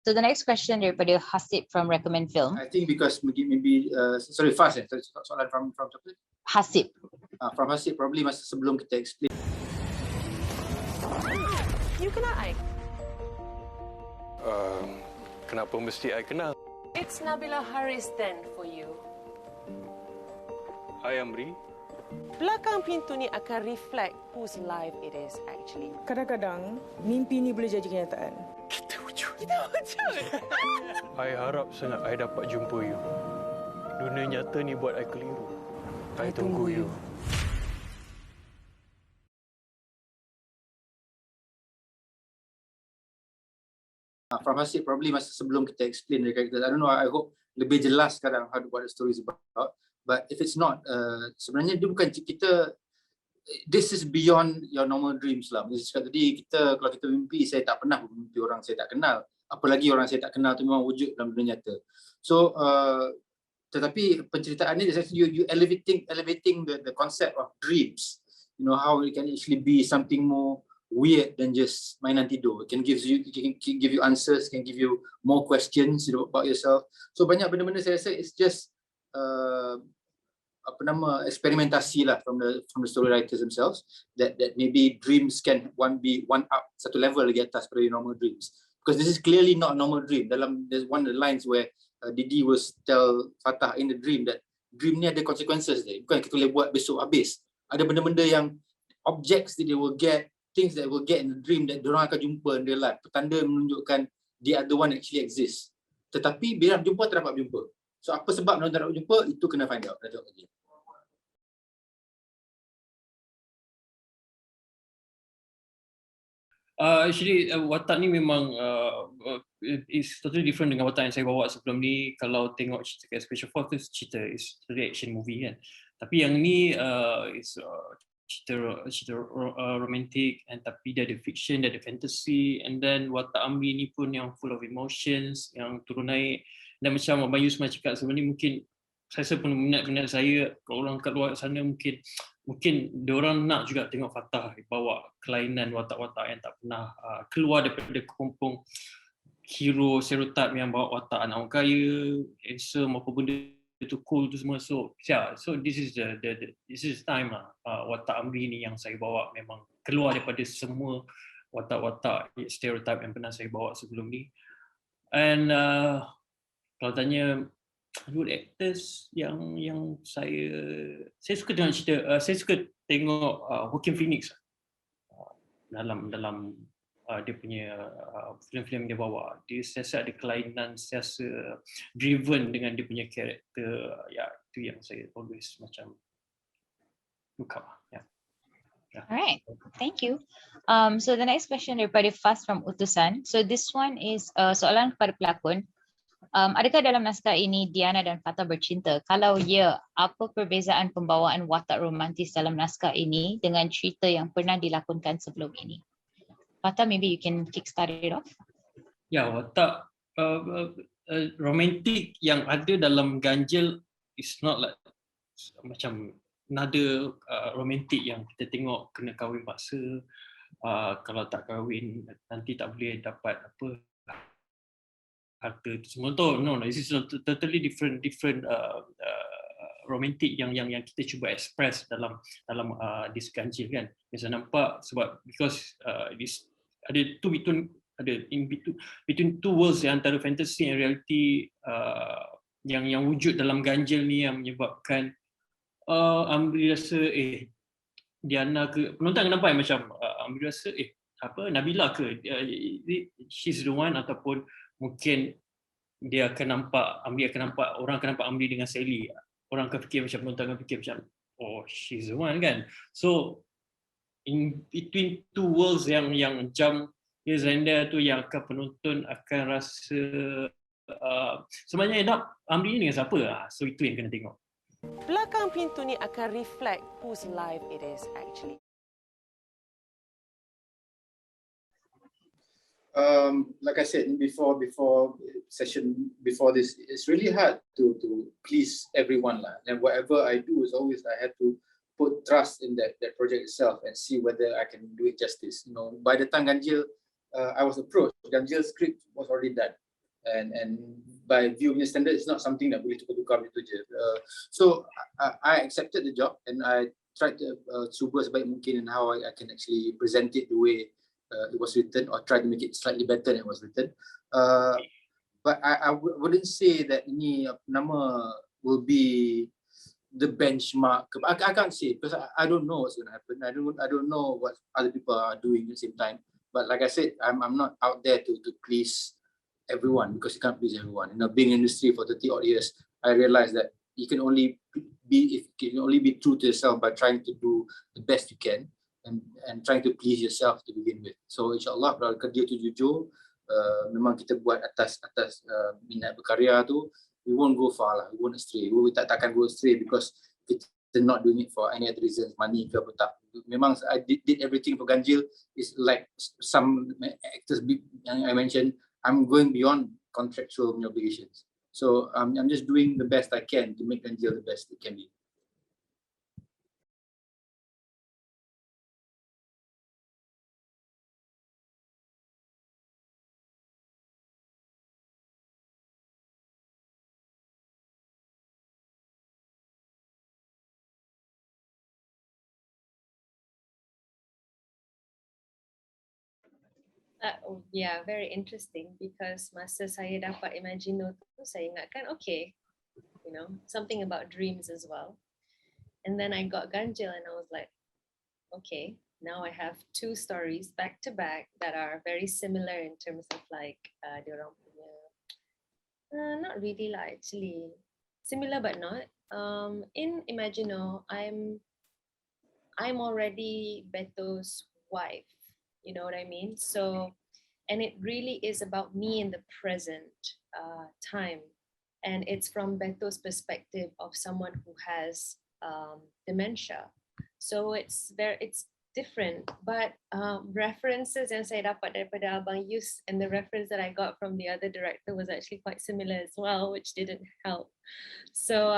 So the next question daripada Hasib from Rekomen Filem. I think because maybe sorry, fast soalan from siapa? Hasib. From Hasib, probably masa sebelum kita explain. You kenal I? Kenapa mesti I kenal? It's Nabila Haris then for you. Hi Amry. Belakang pintu ni akan reflect whose life it is actually. Kadang-kadang, mimpi ni boleh jadi kenyataan. Kita wujud. Kita wujud. I harap sangat I dapat jumpa you. Dunia nyata ni buat I keliru. I tunggu you. From Hasib, probably masa sebelum kita explain the character. I don't know, I hope lebih jelas sekarang what the story is about. But if it's not, sebenarnya dia bukan kita, this is beyond your normal dreams lah. Macam cakap tadi, kalau kita mimpi, saya tak pernah mimpi orang saya tak kenal. Apalagi orang saya tak kenal tu memang wujud dalam dunia nyata. So, tetapi penceritaan ni, you elevating the concept of dreams. You know, how it can actually be something more weird than just mainan tidur. It can give you answers, can give you more questions, you know, about yourself. So banyak benda-benda saya rasa it's just eksperimentasi lah from the story writers themselves, that maybe dreams can be one up satu level lagi atas pada normal dreams, because this is clearly not a normal dream. There's one of the lines where Didi was tell Fattah in the dream that dream ni ada consequences dia, bukan kita boleh buat besok habis. Ada benda-benda yang objects that they will get, things that will get in the dream that diorang akan jumpa in real life, petanda menunjukkan the other one actually exists. Tetapi bila jumpa tak dapat berjumpa. So apa sebab mereka tak dapat berjumpa, itu kena find out. Kena tengok lagi. Actually, watak ni memang is totally different dengan watak yang saya bawa sebelum ni. Kalau tengok cerita Special Forces, cerita is totally action movie kan. Tapi yang ni is cerita romantic, and tapi dia ada fiction, dia ada fantasy, and then watak Amry ni pun yang full of emotions, yang turun naik. Dan macam Abang Yus cakap sebenarnya, mungkin saya rasa peminat-peminat saya, orang kat luar sana mungkin diorang nak juga tengok Fattah bawa kelainan watak-watak yang tak pernah keluar daripada kepompong hero stereotype yang bawa watak anak orang kaya, handsome, apa benda itu cool tu semua. So yeah, so this is time lah. Watak Amry ni yang saya bawa memang keluar daripada semua watak-watak stereotype yang pernah saya bawa sebelum ni. And kalau tanya good actors yang saya suka tengok cerita, saya suka tengok Joaquin Phoenix dalam dia punya filem-filem dia bawa. Dia sentiasa ada kelainan, sentiasa driven dengan dia punya karakter. Ya, itu yang saya always macam look up. Yeah. Alright, thank you. So the next question daripada Fast from Utusan. So this one is soalan kepada pelakon. Adakah dalam naskah ini Diana dan Fattah bercinta? Kalau ya, apa perbezaan pembawaan watak romantis dalam naskah ini dengan cerita yang pernah dilakonkan sebelum ini? Fattah, maybe you can kickstart it off. Ya, watak romantik yang ada dalam Ganjil is not like macam nada romantik yang kita tengok kena kahwin paksa, kalau tak kahwin nanti tak boleh dapat apa harta itu semua tu. No, this is a totally different romantik yang kita cuba express dalam this Ganjil kan. Bisa nampak sebab because this ada between two worlds yang antara fantasy and reality yang wujud dalam Ganjil ni, yang menyebabkan Amry rasa Diana ke penonton akan nampak macam Amry rasa Nabila ke she's the one, ataupun mungkin dia akan nampak orang akan nampak Amry dengan Sally. Orang akan fikir macam, penonton akan fikir macam she's the one kan. So in between two worlds yang jump here and there tu, yang akan penonton akan rasa sebenarnya end up Amry ni dengan siapa. So itu yang kena tengok. Belakang pintu ni akan reflect whose life it is actually. Like I said before this, it's really hard to please everyone lah. And whatever I do is always I have to put trust in that project itself and see whether I can do it justice. You know, by the time Ganjil, I was approached, Ganjil's script was already done. and by Viu punya standard, it's not something that boleh tukar-tukar begitu je. So I accepted the job and I tried to cuba sebaik mungkin in how I can actually present it the way it was written, or try to make it slightly better than it was written. But I wouldn't say that ini nama will be the benchmark. I can't say because I don't know what's going to happen. I don't know what other people are doing at the same time. But like I said, I'm not out there to please everyone, because you can't please everyone. Being in the industry for 30 odd years, I realized that you can only be true to yourself by trying to do the best you can and trying to please yourself to begin with. So insyaAllah kalau kerja tu jujur, memang kita buat atas minat berkarya tu, we won't go far lah, we won't astray. We takkan go astray because kita not doing it for any other reasons, money ke apa tak. Memang I did everything for Ganjil. Is like some actors yang I mentioned, I'm going beyond contractual obligations. So I'm just doing the best I can to make Ganjil the best it can be. Yeah, very interesting because masa saya dapat Imagino tu, saya ingatkan okay, something about dreams as well. And then I got Ganjil and I was like, okay, now I have two stories back to back that are very similar in terms of like diorang punya, not really lah actually, similar but not. In Imagino, I'm already Beto's wife. You know what I mean? So, and it really is about me in the present time. And it's from Beto's perspective of someone who has dementia. So it's different, but references yang saya dapat daripada Abang Yus and the reference that I got from the other director was actually quite similar as well, which didn't help. So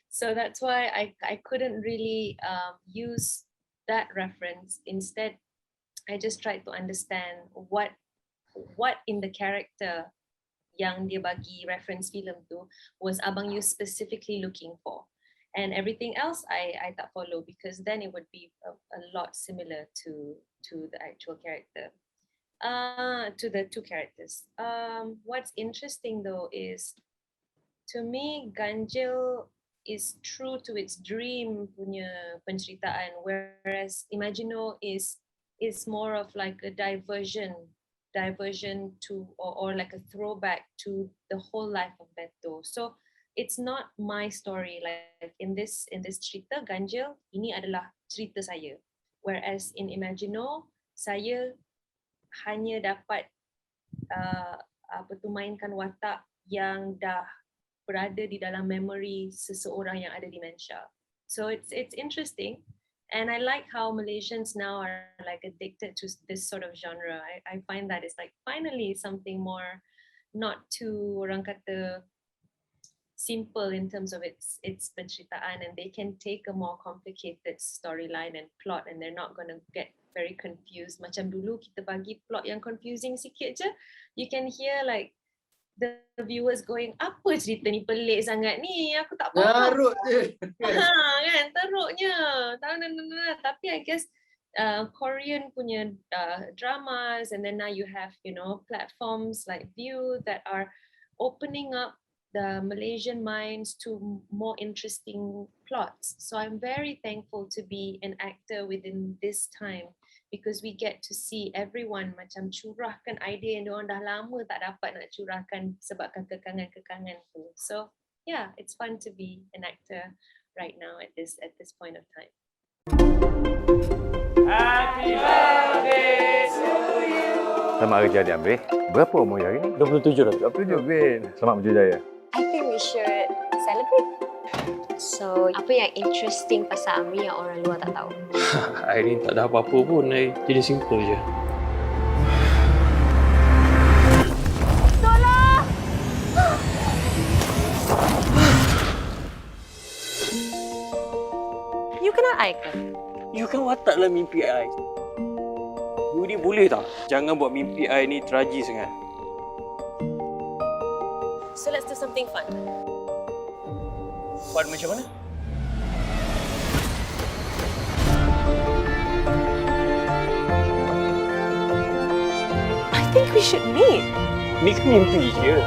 so that's why I couldn't really use that reference. Instead, I just tried to understand what in the character yang dia bagi reference film tu was Abang Yus specifically looking for, and everything else I tak follow because then it would be a lot similar to the actual character, to the two characters. What's interesting though is, to me, Ganjil is true to its dream punya penceritaan, whereas Imagino is more of like a diversion to or like a throwback to the whole life of Beto. So it's not my story. Like in this cerita Ganjil, ini adalah cerita saya, whereas in Imagino saya hanya dapat mainkan watak yang dah berada di dalam memory seseorang yang ada dementia. So it's interesting, and I like how Malaysians now are like addicted to this sort of genre. I find that it's like finally something more not too orang kata simple in terms of its penceritaan, and they can take a more complicated storyline and plot, and they're not going to get very confused. Macam dulu kita bagi plot yang confusing sikit je, you can hear like the viewers going, apa cerita ni pelik sangat ni, aku tak faham. Teruk je. Kan, teruknya. Tapi I guess Korean punya dramas, and then now you have, platforms like Viu that are opening up the Malaysian minds to more interesting plots. So I'm very thankful to be an actor within this time, because we get to see everyone macam curahkan idea yang diorang dah lama tak dapat nak curahkan sebabkan kekangan-kekangan tu. So yeah, it's fun to be an actor right now at this point of time. Happy birthday to you. Selamat hari jadi, Amry. Berapa umur hari ni? 27 dah. 27, Bin. Selamat berjaya. I think we should celebrate. So, apa yang interesting pasal Amry yang orang luar tak tahu? Hari ni tak ada apa-apa pun, jadi simple je. Tolong! You kenal I ke? You kan watak lah mimpi I. You ni boleh tak? Jangan buat mimpi I ni tragis sangat. So let's do something fun. Fun macam mana? I think we should meet. Ni kan mimpi je.